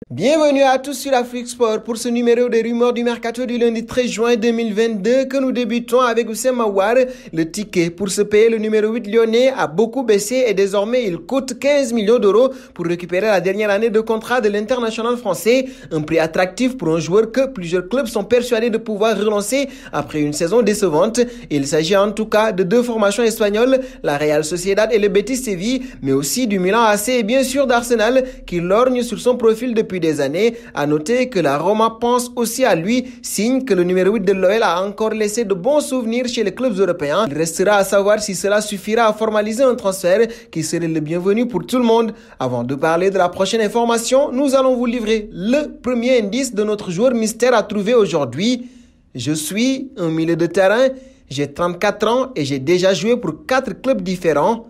Bienvenue à tous sur Afrique Sport pour ce numéro des rumeurs du mercato du lundi 13 juin 2022 que nous débutons avec Houssem Aouar. Le ticket pour se payer le numéro 8 lyonnais a beaucoup baissé et désormais il coûte 15 millions d'euros pour récupérer la dernière année de contrat de l'international français. Un prix attractif pour un joueur que plusieurs clubs sont persuadés de pouvoir relancer après une saison décevante. Il s'agit en tout cas de deux formations espagnoles, la Real Sociedad et le Betis Séville, mais aussi du Milan AC et bien sûr d'Arsenal qui lorgne sur son profil depuis des années. À noter que la Roma pense aussi à lui, signe que le numéro 8 de l'OL a encore laissé de bons souvenirs chez les clubs européens. Il restera à savoir si cela suffira à formaliser un transfert qui serait le bienvenu pour tout le monde. Avant de parler de la prochaine information, nous allons vous livrer le premier indice de notre joueur mystère à trouver aujourd'hui. Je suis un milieu de terrain, j'ai 34 ans et j'ai déjà joué pour 4 clubs différents.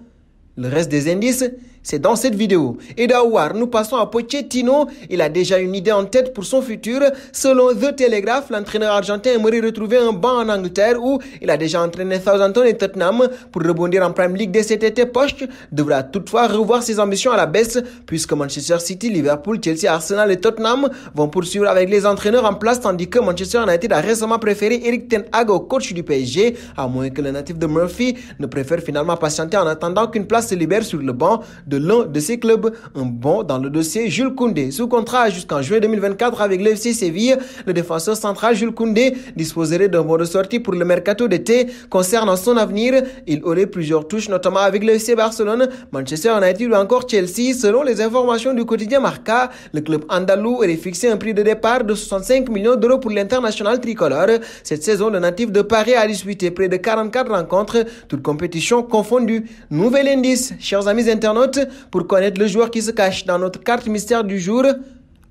Le reste des indices, c'est dans cette vidéo. Et d'Aouar, nous passons à Pochettino. Il a déjà une idée en tête pour son futur. Selon The Telegraph, l'entraîneur argentin aimerait retrouver un banc en Angleterre où il a déjà entraîné Southampton et Tottenham. Pour rebondir en Premier League dès cet été, Poch devra toutefois revoir ses ambitions à la baisse puisque Manchester City, Liverpool, Chelsea, Arsenal et Tottenham vont poursuivre avec les entraîneurs en place tandis que Manchester United a récemment préféré Erik ten Hag au coach du PSG, à moins que le natif de Murphy ne préfère finalement patienter en attendant qu'une place se libère sur le banc de l'un de ses clubs. Un bond dans le dossier Jules Koundé. Sous contrat jusqu'en juin 2024 avec l'FC Séville, le défenseur central Jules Koundé disposerait d'un bon de sortie pour le mercato d'été. Concernant son avenir, il aurait plusieurs touches, notamment avec l'FC Barcelone, Manchester United ou encore Chelsea. Selon les informations du quotidien Marca, le club andalou aurait fixé un prix de départ de 65 millions d'euros pour l'international tricolore. Cette saison, le natif de Paris a disputé près de 44 rencontres, toutes compétitions confondues. Nouvel indice, chers amis internautes, pour connaître le joueur qui se cache dans notre carte mystère du jour.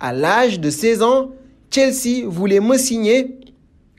À l'âge de 16 ans, Chelsea voulait me signer.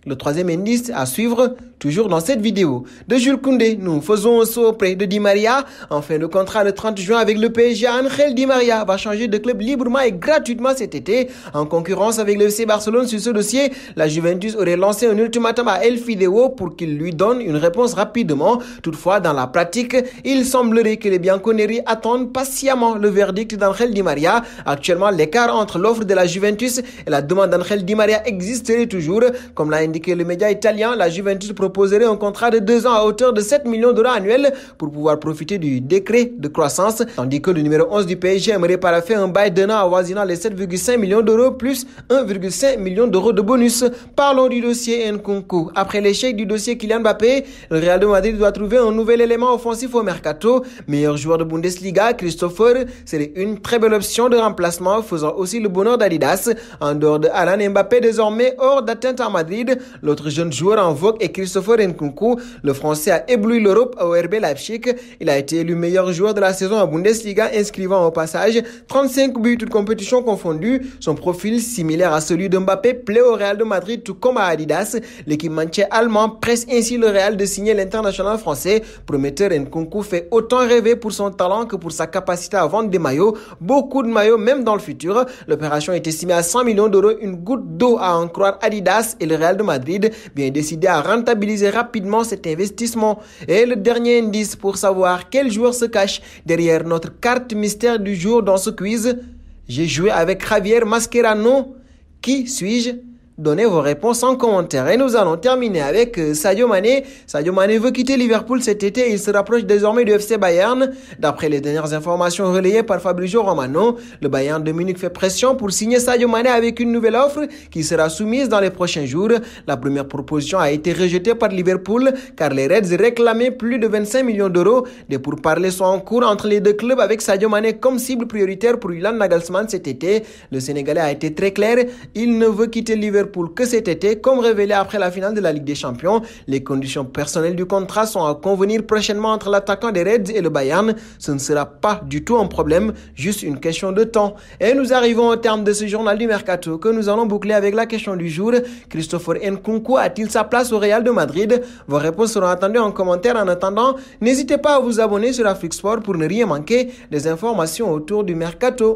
Le troisième indice à suivre, toujours dans cette vidéo. De Jules Koundé, nous faisons un saut auprès de Di Maria. En fin de contrat le 30 juin avec le PSG, Ángel Di Maria va changer de club librement et gratuitement cet été. En concurrence avec le FC Barcelone sur ce dossier, la Juventus aurait lancé un ultimatum à El Fideo pour qu'il lui donne une réponse rapidement. Toutefois, dans la pratique, il semblerait que les Bianconeri attendent patiemment le verdict d'Ángel Di Maria. Actuellement, l'écart entre l'offre de la Juventus et la demande d'Ángel Di Maria existerait toujours. Comme l'a indiqué le média italien, la Juventus proposerait un contrat de 2 ans à hauteur de 7 millions d'euros annuels pour pouvoir profiter du décret de croissance, tandis que le numéro 11 du PSG aimerait paraffer un bail d'un an avoisinant les 7,5 millions d'euros plus 1,5 million d'euros de bonus. Parlons du dossier Nkunku. Après l'échec du dossier Kylian Mbappé, le Real de Madrid doit trouver un nouvel élément offensif au mercato. Meilleur joueur de Bundesliga, Christopher serait une très belle option de remplacement, faisant aussi le bonheur d'Adidas. En dehors de Alan Mbappé, désormais hors d'atteinte à Madrid, l'autre jeune joueur en vogue est Christopher Nkunku. Le Français a ébloui l'Europe au RB Leipzig. Il a été élu meilleur joueur de la saison en Bundesliga, inscrivant au passage 35 buts toutes compétitions confondues. Son profil, similaire à celui de Mbappé, plaît au Real de Madrid tout comme à Adidas. L'équipementier allemand presse ainsi le Real de signer l'international français. Prometteur, Nkunku fait autant rêver pour son talent que pour sa capacité à vendre des maillots. Beaucoup de maillots, même dans le futur. L'opération est estimée à 100 millions d'euros, une goutte d'eau à en croire Adidas et le Real de Madrid, bien décidé à rentabiliser rapidement cet investissement. Et le dernier indice pour savoir quel joueur se cache derrière notre carte mystère du jour dans ce quiz. J'ai joué avec Javier Mascherano. Qui suis-je? Donnez vos réponses en commentaire. Et nous allons terminer avec Sadio Mané. Sadio Mané veut quitter Liverpool cet été. Il se rapproche désormais du FC Bayern. D'après les dernières informations relayées par Fabrizio Romano, le Bayern de Munich fait pression pour signer Sadio Mané avec une nouvelle offre qui sera soumise dans les prochains jours. La première proposition a été rejetée par Liverpool car les Reds réclamaient plus de 25 millions d'euros. Des pourparlers sont en cours entre les deux clubs avec Sadio Mané comme cible prioritaire pour Julian Nagelsmann cet été. Le Sénégalais a été très clair. Il ne veut quitter Liverpool que cet été, comme révélé après la finale de la Ligue des Champions. Les conditions personnelles du contrat sont à convenir prochainement entre l'attaquant des Reds et le Bayern. Ce ne sera pas du tout un problème, juste une question de temps. Et nous arrivons au terme de ce journal du Mercato que nous allons boucler avec la question du jour. Christopher Nkunku a-t-il sa place au Real de Madrid? Vos réponses seront attendues en commentaire. En attendant, n'hésitez pas à vous abonner sur Afrique Sport pour ne rien manquer des informations autour du Mercato.